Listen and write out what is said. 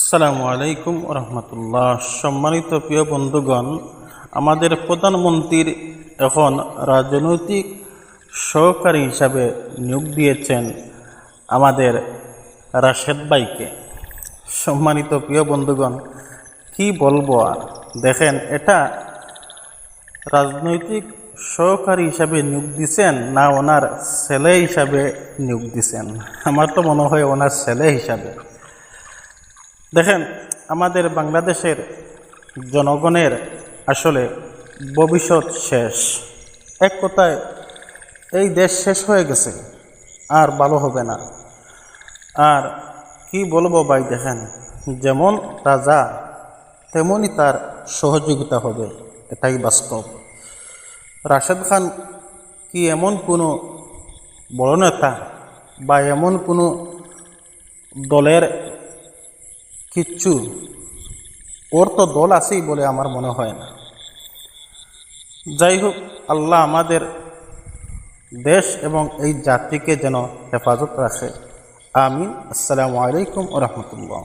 আসসালামু আলাইকুম রহমতুল্লাহ। সম্মানিত প্রিয় বন্ধুগণ, আমাদের প্রধানমন্ত্রীর এখন রাজনৈতিক সহকারী হিসাবে নিয়োগ দিয়েছেন আমাদের রাশেদ ভাইকে। সম্মানিত প্রিয় বন্ধুগণ, কি বলবো আর, দেখেন, এটা রাজনৈতিক সহকারী হিসাবে নিয়োগ দিছেন না ওনার ছেলে হিসাবে নিয়োগ দিছেন? আমার তো মনে হয় ওনার ছেলে হিসাবে। দেখেন, আমাদের বাংলাদেশের জনগণের আসলে ভবিষ্যৎ শেষ। এক কথায় এই দেশ শেষ হয়ে গেছে, আর ভালো হবে না। আর কি বলবো ভাই, দেখেন, যেমন রাজা তেমনই তার সহযোগিতা হবে, এটাই বাস্তব। রাশেদ খান কি এমন কোনো বড় নেতা বা এমন কোনো দলের কিচ্ছু? ওর তো দল আছেই বলে আমার মনে হয় না। যাই হোক, আল্লাহ আমাদের দেশ এবং এই জাতিকে যেন হেফাজত রাখে। আমিন। আসসালামু আলাইকুম ওয়া রাহমাতুল্লাহ।